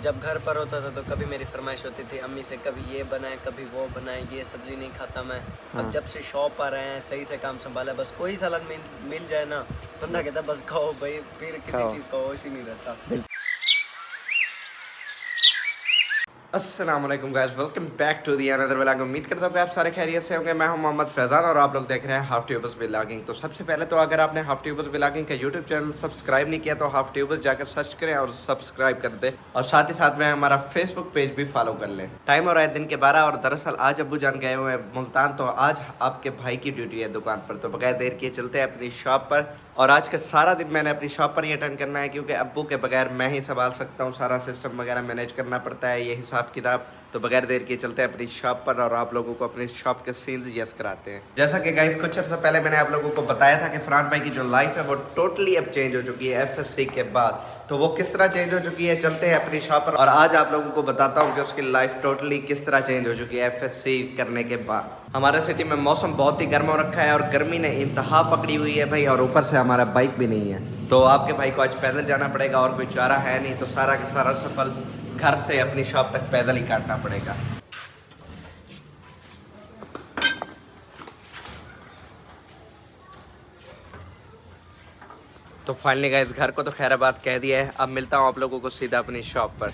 जब घर पर होता था तो कभी मेरी फरमाइश होती थी अम्मी से, कभी ये बनाए कभी वो बनाए, ये सब्ज़ी नहीं खाता मैं। अब हाँ जब से शॉप पर आए हैं सही से काम संभाला, बस कोई सालन मिल जाए ना, बंदा कहता बस खाओ भाई, फिर किसी खाओ। चीज़ का होश ही नहीं रहता। अस्सलाम वालेकुम guys, welcome back to the another vlog. उम्मीद करता हूँ कि आप सारे खैरियत से होंगे। मैं हूं मोहम्मद फैज़ान और आप लोग देख रहे हैं हाफ ट्यूबर्स व्लॉगिंग। तो सबसे पहले तो अगर आपने हाफ ट्यूबर्स व्लॉगिंग का यूट्यूब चैनल सब्सक्राइब नहीं किया तो हाफ ट्यूबर्स जाकर सर्च करें और सब्सक्राइब कर दें, और साथ ही साथ में हमारा फेसबुक पेज भी फॉलो कर लें। टाइम हो रहा है दिन के 12 और दरअसल आज अब्बू जान गए हुए हैं मुल्तान, तो आज आपके भाई की ड्यूटी है दुकान पर, तो बगैर देर किए चलते हैं अपनी शॉप पर। और आज का सारा दिन मैंने अपनी शॉप पर ही अटेंड करना है, क्योंकि अब्बू के बगैर मैं ही संभाल सकता हूँ, सारा सिस्टम वगैरह मैनेज करना पड़ता है, ये हिसाब किताब। तो बगैर देर के चलते हैं अपनी शॉप पर और आप लोगों को अपनी शॉप के सीन्स यस कराते हैं। जैसा कि गाइस कुछ अर्सा पहले मैंने आप लोगों को बताया था कि फरहान भाई की जो लाइफ है वो टोटली अब चेंज हो चुकी है एफएससी के बाद। तो वो किस तरह चेंज हो चुकी है, चलते हैं अपनी शॉप पर और आज आप लोगों को बताता हूँ कि उसकी लाइफ टोटली किस तरह चेंज हो चुकी है एफएससी करने के बाद। हमारे सिटी में मौसम बहुत ही गर्म हो रखा है और गर्मी ने इंतहा पकड़ी हुई है भाई, और ऊपर से हमारा बाइक भी नहीं है, तो आपके भाई को आज पैदल जाना पड़ेगा और कोई चारा है नहीं, तो सारा का सारा सफर घर से अपनी शॉप तक पैदल ही काटना पड़ेगा। तो फाइनली गाइस घर को तो खैराबाद कह दिया है, अब मिलता हूँ आप लोगों को सीधा अपनी शॉप पर।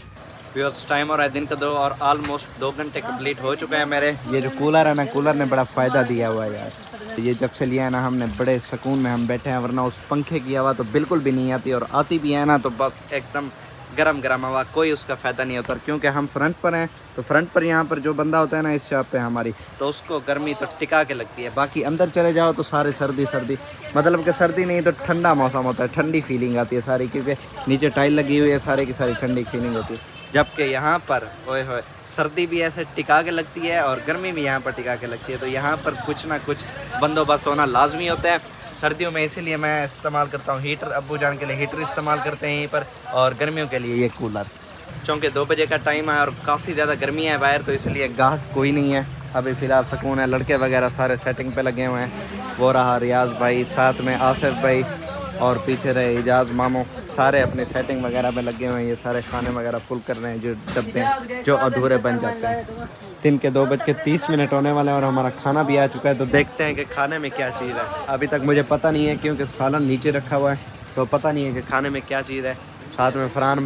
व्यूअर्स टाइम हो रहा है दिन का 2 और ऑलमोस्ट 2 घंटे कंप्लीट हो चुके हैं मेरे। ये जो कूलर है ना, कूलर ने बड़ा फ़ायदा दिया हुआ है यार। ये जब से लिया है ना हमने, बड़े सुकून में हम बैठे हैं, वरना उस पंखे की हवा तो बिल्कुल भी नहीं आती, और आती भी है ना तो बस एकदम गरम गरम हवा, कोई उसका फ़ायदा नहीं होता। क्योंकि हम फ्रंट पर हैं, तो फ्रंट पर यहाँ पर जो बंदा होता है ना इस शॉप पे हमारी, तो उसको गर्मी तो टिका के लगती है। बाकी अंदर चले जाओ तो सारे सर्दी सर्दी, मतलब कि सर्दी नहीं तो ठंडा मौसम होता है, ठंडी फीलिंग आती है सारी, क्योंकि नीचे टाइल लगी हुई है, सारी की सारी ठंडी फीलिंग होती है। जबकि यहाँ पर ओए होए सर्दी भी ऐसे टिका के लगती है और गर्मी भी यहाँ पर टिका के लगती है, तो यहाँ पर कुछ ना कुछ बंदोबस्त होना लाजमी होता है। सर्दियों में इसीलिए मैं इस्तेमाल करता हूँ हीटर, अब्बू जान के लिए हीटर इस्तेमाल करते हैं यहीं पर, और गर्मियों के लिए ये कूलर। चूँकि 2 बजे का टाइम है और काफ़ी ज़्यादा गर्मी है बाहर, तो इसलिए गाहक कोई नहीं है अभी फ़िलहाल, सुकून है। लड़के वगैरह सारे सेटिंग पे लगे हुए हैं, वो रहा रियाज भाई, साथ में आसिफ भाई, और पीछे रहे इजाज़ मामू, सारे अपने सेटिंग वगैरह में लगे हुए हैं। ये सारे खाने वगैरह फुल कर रहे हैं, जो डब्बे जो अधूरे बन जाते हैं। दिन के 2:30 होने वाले हैं और हमारा खाना भी आ चुका है, तो देखते हैं कि खाने में क्या चीज़ है। अभी तक मुझे पता नहीं है, क्योंकि सालन नीचे रखा हुआ है, तो पता नहीं है कि खाने में क्या चीज़ है। साथ में फरहान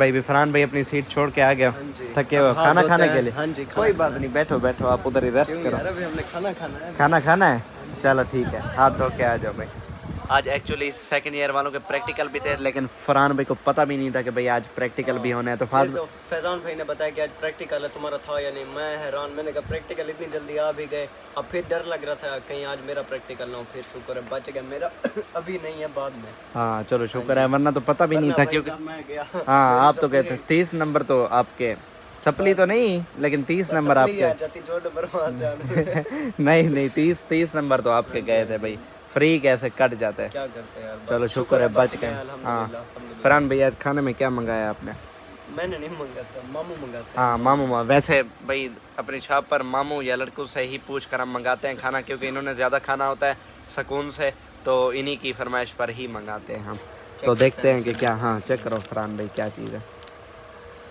भाई अपनी सीट छोड़ के आ गया, थके हुए खाना खाने के लिए। हाँ जी, कोई बात नहीं, बैठो बैठो, आप उधर ही रेस्ट करो। अभी हमने खाना खाना है। खाना खाना है, चलो ठीक है, हाथ धो के आ जाओ भाई। आज एक्चुअली सेकंड ईयर वालों के प्रैक्टिकल भी थे, लेकिन फरहान भाई को पता भी नहीं था कि भाई आज प्रैक्टिकल भी होना है, तो तो फैजान भाई ने बताया कि आज प्रैक्टिकल है, तुम्हारा था या नहीं। मैं हैरान, मैंने कहा प्रैक्टिकल इतनी जल्दी आ भी गए। अब फिर डर लग रहा था कहीं आज मेरा प्रैक्टिकल ना हो, फिर शुक्र है बच गया मेरा। अभी नहीं है, बाद में। हाँ चलो शुक्र है, वरना तो पता भी नहीं था, क्योंकि मैं गया। हाँ आप तो गए थे 30 नंबर, तो आपके सप्ली तो नहीं, लेकिन 30 नंबर आपके जाती जो नंबर वहां से आने। नहीं नहीं, 30 नंबर तो आपके गए थे भाई, फ्री कैसे कट जाते हैं। क्या करते हैं यार, चलो बस शुक्र है बच गए। हाँ अल्हम्दुलिल्लाह। फरहान भैया खाने में क्या मंगाया आपने? मैंने नहीं मंगाता, मामू मंगाते हैं। हाँ मामू वैसे भाई अपनी शॉप पर मामू या लड़कों से ही पूछ कर हम मंगाते हैं खाना, क्योंकि इन्होंने ज़्यादा खाना होता है सुकून से, तो इन्हीं की फरमाइश पर ही मंगाते हैं हम। तो देखते हैं कि क्या, हाँ चेक करो फरहान भाई क्या चीज़ है।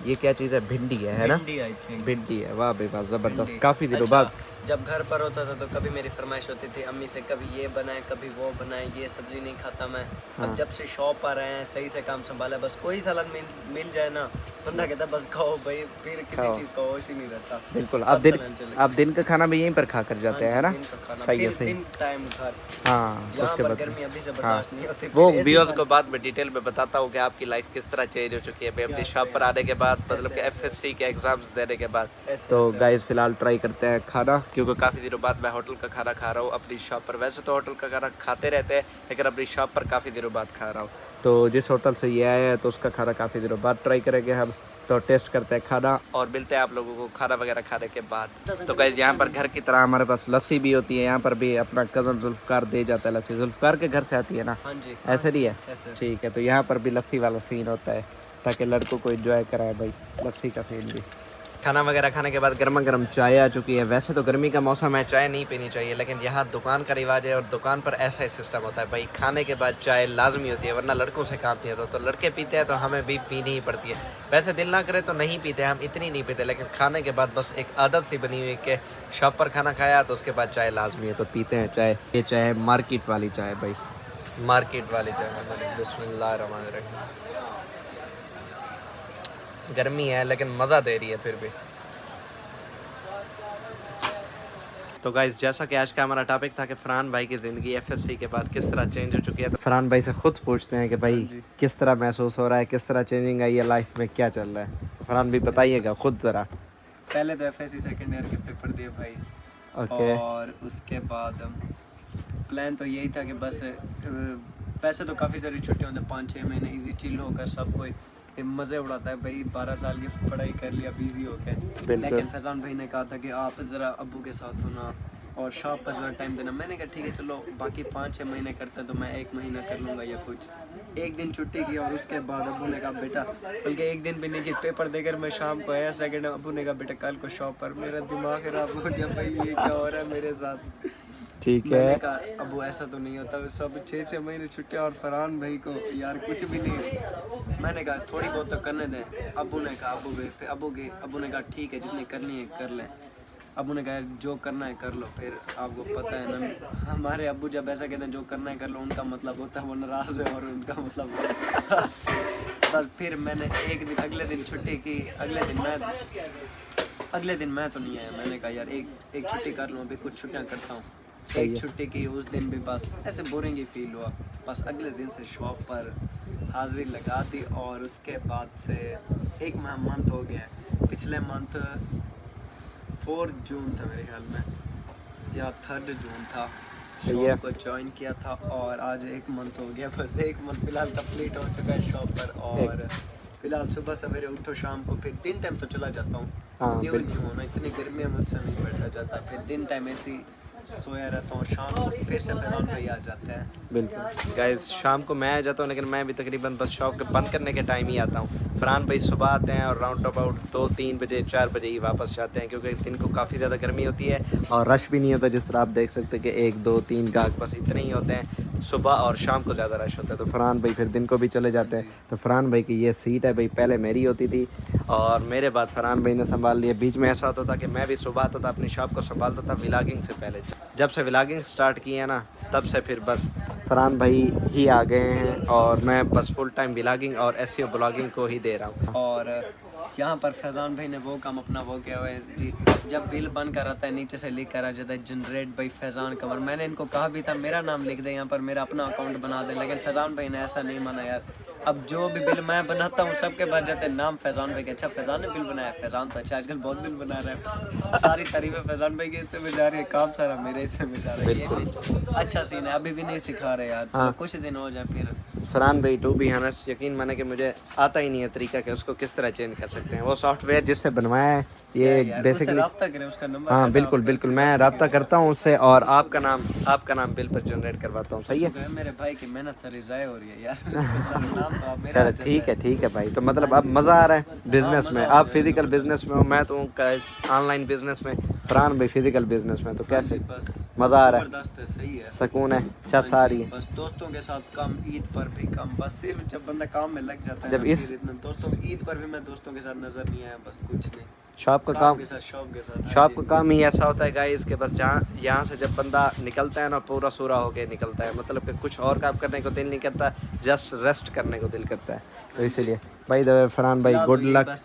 ये क्या चीज़ है? भिंडी है ना? भिंडी आई थिंक। भिंडी है, वाह भाई वाह, ज़बरदस्त। भिंडी। काफ़ी दिनों अच्छा, बाद जब घर पर होता था तो कभी मेरी फरमाइश होती थी अम्मी से, कभी ये बनाए कभी वो बनाए, ये सब्ज़ी नहीं खाता मैं। हाँ। अब जब से शॉप पर आए हैं सही से काम संभाला, बस कोई सालन मिल जाए ना, बंदा कहता बस खाओ भाई, फिर किसी खाओ। चीज़ का होश ही नहीं रहता। बिल्कुल। सब सालन चले। आप दिन का खाना भी यहीं पर खा कर जाते हैं, है ना? दिन का खाना, सही है फिर सही। दिन टाइम घर। हाँ यहाँ उसके पर बाद गर्मी अभी से हाँ बर्दाश्त नहीं होती। वो फिर ऐसी व्यूअर्स बात- को बाद में डिटेल में बताता हूँ कि आपकी लाइफ किस तरह चेंज हो चुकी है भाई अपनी शॉप पर आने के बाद, मतलब कि एफएससी के एग्जाम्स देने के बाद। ऐसे- तो ऐसे। गाइस फिलहाल ट्राई करते हैं खाना, क्योंकि काफ़ी दिनों बाद मैं होटल का खाना खा रहा हूँ अपनी शॉप पर। वैसे तो होटल का खाना खाते रहते हैं, लेकिन अपनी शॉप पर काफ़ी दिनों बाद खा रहा हूँ। तो जिस होटल से ये आया है तो उसका खाना काफ़ी दिनों बाद ट्राई करेंगे हम, तो टेस्ट करते हैं खाना और मिलते हैं आप लोगों को खाना वगैरह खाने के बाद। तो गाइस यहाँ पर घर की तरह हमारे पास लस्सी भी होती है, यहाँ पर भी अपना कज़न जुल्फ़कार दे जाता है लस्सी। जुल्फ़कार के घर से आती है ना? हाँ जी, ऐसे नहीं है? ऐसे। ठीक है, तो यहाँ पर भी लस्सी वाला सीन होता है, ताकि लड़कों को एंजॉय कराए भाई लस्सी का सीन भी। खाना वगैरह खाने के बाद गर्मा गर्म चाय आ चुकी है। वैसे तो गर्मी का मौसम है, चाय नहीं पीनी चाहिए, लेकिन यहाँ दुकान का रिवाज है और दुकान पर ऐसा ही सिस्टम होता है भाई, खाने के बाद चाय लाजमी होती है, वरना लड़कों से काम नहीं होता। तो लड़के पीते हैं तो हमें भी पीनी ही पड़ती है। वैसे दिल ना करे तो नहीं पीते, हम इतनी नहीं पीते, लेकिन खाने के बाद बस एक आदत सी बनी हुई कि शॉप पर खाना खाया तो उसके बाद चाय लाजमी है, तो पीते हैं चाय। ये चाय है मार्केट वाली चाय भाई, मार्केट वाली चाय। बिस्मिल्लाहिर्रहमानिर्रहीम। गर्मी है लेकिन मज़ा दे रही है फिर भी। तो गाइस, जैसा कि आज का हमारा टॉपिक था कि फरहान भाई की ज़िंदगी एफएससी के बाद किस तरह चेंज हो चुकी है, तो फरहान भाई से खुद पूछते हैं कि भाई किस तरह महसूस हो रहा है, किस तरह चेंजिंग आई है लाइफ में, क्या चल रहा है। फरहान भी बताइएगा खुद ज़रा। पहले तो एफएससी सेकंड ईयर के पेपर दिए भाई। ओके। और उसके बाद प्लान तो यही था कि बस वैसे तो काफ़ी सारी छुट्टियाँ होती हैं, 5-6 महीने इजी चिल होकर सब कोई मज़े उड़ाता है भाई। 12 साल की पढ़ाई कर लिया बिजी होकर, लेकिन फैज़ान भाई ने कहा था कि आप ज़रा अब्बू के साथ होना और शॉप पर ज़रा टाइम देना। मैंने कहा ठीक है चलो, बाकी 5-6 महीने करते तो मैं 1 महीना कर लूँगा या कुछ। एक दिन छुट्टी की और उसके बाद अब्बू ने कहा बेटा, बल्कि एक दिन भी नहीं कि पेपर देकर मैं शाम को आया सेकंड, अब्बू ने कहा बेटा कल को शॉप पर। मेरा दिमाग खराब हो गया भाई, ये क्या हो रहा है मेरे साथ। ठीक मैंने है। कहा अबू ऐसा तो नहीं होता, सब 6-6 महीने छुट्टियाँ और फरहान भाई को यार कुछ भी नहीं। मैंने कहा थोड़ी बहुत तो करने दें। अबू ने कहा अबू ने कहा ठीक है जितनी करनी है कर लें। अबू ने कहा जो करना है कर लो। फिर आपको पता है ना, हमारे अबू जब ऐसा कहते हैं जो करना है कर लो, उनका मतलब होता है वो नाराज़ है और उनका मतलब बस। फिर मैंने एक दिन अगले दिन छुट्टी की। अगले दिन मैं तो नहीं आया। मैंने कहा यार एक छुट्टी कर लूँ, अभी कुछ छुट्टियाँ करता हूँ। एक छुट्टी की, उस दिन भी बस ऐसे बोरिंग ही फील हुआ। बस अगले दिन से शॉप पर हाज़िरी लगा दी और उसके बाद से 1 मंथ हो गया। पिछले मंथ 4 जून था मेरे ख्याल में या 3 जून था, शॉप को ज्वाइन किया था और आज 1 मंथ हो गया। बस 1 मंथ फ़िलहाल कंप्लीट हो चुका है शॉप पर। और फिलहाल सुबह सवेरे उठो, शाम को फिर दिन टाइम तो चला जाता हूँ। न्यू होना, इतनी गर्मी है मुझसे नहीं बैठा जाता। फिर दिन टाइम ऐसी सोया रहता हूँ, शाम को फिर से फैज़ान भाई आ जाते हैं। बिल्कुल गाइस, शाम को मैं आ जाता हूँ, लेकिन मैं भी तकरीबन बस शॉप के बंद करने के टाइम ही आता हूँ। फरहान भाई सुबह आते हैं और राउंड अबाउट 2-3 बजे 4 बजे ही वापस जाते हैं, क्योंकि दिन को काफ़ी ज़्यादा गर्मी होती है और रश भी नहीं होता। जिस तरह आप देख सकते हैं कि 1-2-3 गाहक बस इतने ही होते हैं सुबह, और शाम को ज़्यादा रश होता है। तो फरहान भाई फिर दिन को भी चले जाते हैं। तो फरहान भाई की ये सीट है भाई, पहले मेरी होती थी और मेरे बाद फरहान भाई ने संभाल लिया। बीच में ऐसा होता था कि मैं भी सुबह आता था, अपनी शॉप को संभालता था व्लॉगिंग से पहले। जब से व्लॉगिंग स्टार्ट की है ना, तब से फिर बस फरहान भाई ही आ गए हैं और मैं बस फुल टाइम व्लॉगिंग और एसईओ ब्लॉगिंग को ही दे रहा हूँ। और यहाँ पर फैज़ान भाई ने वो काम अपना वो किया हुआ है जी। जब बिल बन कर आता है नीचे से लिख कर आ जाता है जनरेट बाई फैज़ान कमर। मैंने इनको कहा भी था मेरा नाम लिख दे यहाँ पर, मेरा अपना अकाउंट बना दे, लेकिन फैज़ान भाई ने ऐसा नहीं माना यार। अब जो भी बिल मैं बनाता हूँ सबके बाद जाते हैं नाम फैज़ान भाई के। अच्छा फैज़ान ने बिल बनाया, फैज़ान तो अच्छा आजकल बहुत बिल बना रहा है। सारी तारीफें फैज़ान भाई के हिस्से में जा रही है, काम सारा मेरे हिस्से में जा रहा है। ये भी अच्छा सीन है, अभी भी नहीं सिखा रहे यार। चलो कुछ दिन हो जाए फिर। फरहान भाई टू बी ऑनेस्ट यकीन माने कि मुझे आता ही नहीं है तरीका कि उसको किस तरह चेंज कर सकते हैं। वो सॉफ्टवेयर जिससे बनवाया है ये बेसिकली रब्ता करें, उसका नंबर। हाँ बिल्कुल बिल्कुल, मैं रब्ता करता हूँ उससे और आपका नाम बिल पर जनरेट करवाता हूँ। सही है, मेरे भाई की मेहनत सारी ज़ाय हो रही है यार। चलो ठीक है भाई। तो मतलब अब मज़ा आ रहा है बिजनेस में। आप फिजिकल बिजनेस में हो, मैं तो ऑनलाइन बिजनेस में, फरहान भाई फिजिकल बिजनेस में। तो कैसे मज़ा आ रहा है, सही है, सुकून है, अच्छा सारी है। बस दोस्तों के साथ कम, ईद पर भी कम। बस सिर्फ जब बंदा काम में लग जाता है, जब इस दोस्तों ईद पर भी मैं दोस्तों के साथ नजर नहीं आया। बस कुछ नहीं, शॉप का काम, शॉप के साथ शॉप का काम ही ऐसा होता है गाइस कि बस यहाँ से जब बंदा निकलता है ना, पूरा सूरा होके निकलता है। मतलब कि कुछ और काम करने को दिल नहीं करता, जस्ट रेस्ट करने को दिल करता है। तो इसीलिए भाई फरहान भाई गुड लक।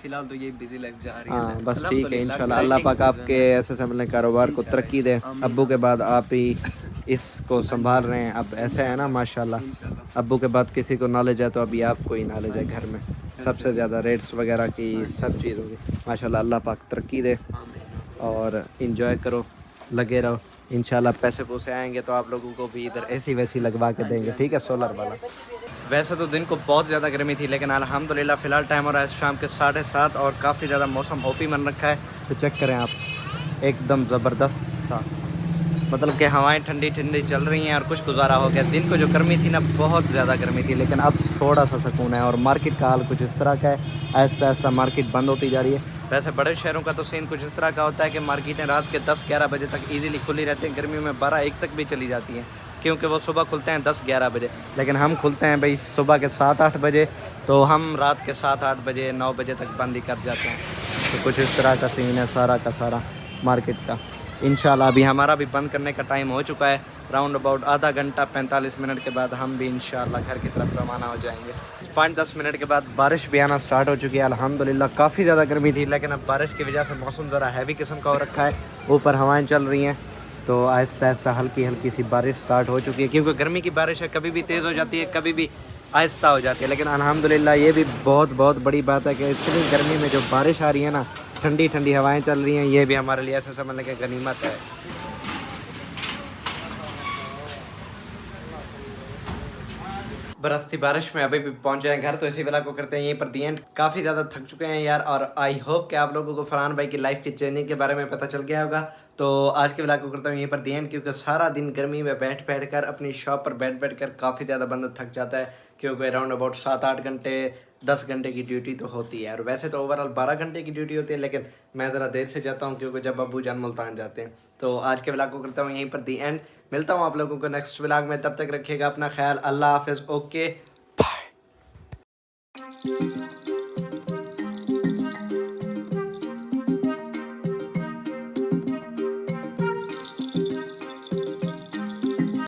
फिलहाल तो ये बिजी लाइफ जा रही है। हाँ बस ठीक है, इंशाल्लाह अल्लाह पाक आपके ऐसे संभले कारोबार को तरक्की दे। अब्बू के बाद आप ही इसको संभाल रहे हैं, अब ऐसे है ना माशाल्लाह। अब्बू के बाद किसी को नॉलेज है तो अभी आपको ही नॉलेज है घर में, सबसे ज़्यादा रेट्स वगैरह की सब चीज़ होगी माशाल्लाह। अल्लाह पाक तरक्की दे और इंजॉय करो, लगे रहो। इंशाल्लाह पैसे पूसे आएंगे तो आप लोगों को भी इधर ऐसी वैसी लगवा के देंगे, ठीक है, सोलर वाला। वैसे तो दिन को बहुत ज़्यादा गर्मी थी, लेकिन अल्हम्दुलिल्लाह फ़िलहाल टाइम हो रहा है शाम के 7:30 और काफ़ी ज़्यादा मौसम ओपी बन रखा है। तो चेक करें आप, एकदम ज़बरदस्त सा, मतलब कि हवाएं ठंडी ठंडी चल रही हैं और कुछ गुजारा हो गया। दिन को जो गर्मी थी ना, बहुत ज़्यादा गर्मी थी, लेकिन अब थोड़ा सा सुकून है। और मार्केट का हाल कुछ इस तरह का है, आहिस्ता आहिस्ता मार्केट बंद होती जा रही है। वैसे बड़े शहरों का तो सीन कुछ इस तरह का होता है कि मार्केटें रात के 10-11 बजे तक इजीली खुली रहती हैं, गर्मी में 12-1 तक भी चली जाती हैं, क्योंकि वो सुबह खुलते हैं 10-11 बजे। लेकिन हम खुलते हैं भाई सुबह के 7-8 बजे, तो हम रात के 7-8 बजे 9 बजे तक बंद ही कर जाते हैं। तो कुछ इस तरह का सीन है सारा का सारा मार्केट का। इंशाल्लाह अभी हमारा भी बंद करने का टाइम हो चुका है, राउंड अबाउट आधा घंटा 45 मिनट के बाद हम भी इंशाल्लाह घर की तरफ रवाना हो जाएंगे। 5-10 मिनट के बाद बारिश भी आना स्टार्ट हो चुकी है अल्हम्दुलिल्लाह। काफ़ी ज़्यादा गर्मी थी, लेकिन अब बारिश की वजह से मौसम ज़रा हैवी किस्म का हो रखा है, ऊपर हवाएं चल रही हैं, तो आहिस्ता आहिस्ता हल्की हल्की सी बारिश स्टार्ट हो चुकी है। क्योंकि गर्मी की बारिश है, कभी भी तेज़ हो जाती है, कभी भी आहिस्ता हो जाती है। लेकिन अल्हम्दुलिल्लाह ये भी बहुत बड़ी बात है कि इतनी गर्मी में जो बारिश आ रही है ना, ठंडी ठंडी हवाएं चल रही हैं, ये भी हमारे लिए ऐसा समझने की गनीमत है। बरसती बारिश में अभी भी पहुंचे हैं घर, तो इसी वाला को करते हैं यहीं पर दी एंड। काफ़ी ज़्यादा थक चुके हैं यार, और आई होप कि आप लोगों को फरहान भाई की लाइफ की जर्नी के बारे में पता चल गया होगा। तो आज के व्लॉग को करता हूँ यहीं पर दी एंड, क्योंकि सारा दिन गर्मी में बैठ कर अपनी शॉप पर बैठ कर काफ़ी ज़्यादा बंदा थक जाता है, क्योंकि अराउंड अबाउट 7-8 घंटे 10 घंटे की ड्यूटी तो होती है। और वैसे तो ओवरऑल 12 घंटे की ड्यूटी होती है, लेकिन मैं ज़रा देर से जाता हूँ क्योंकि जब अब्बू जान मुल्तान जाते हैं। तो आज के व्लॉग को करता हूँ यहीं पर दी एंड। मिलता हूँ आप लोगों को नेक्स्ट व्लॉग में, तब तक रखिएगा अपना ख्याल। अल्लाह हाफिज़। Okay bye.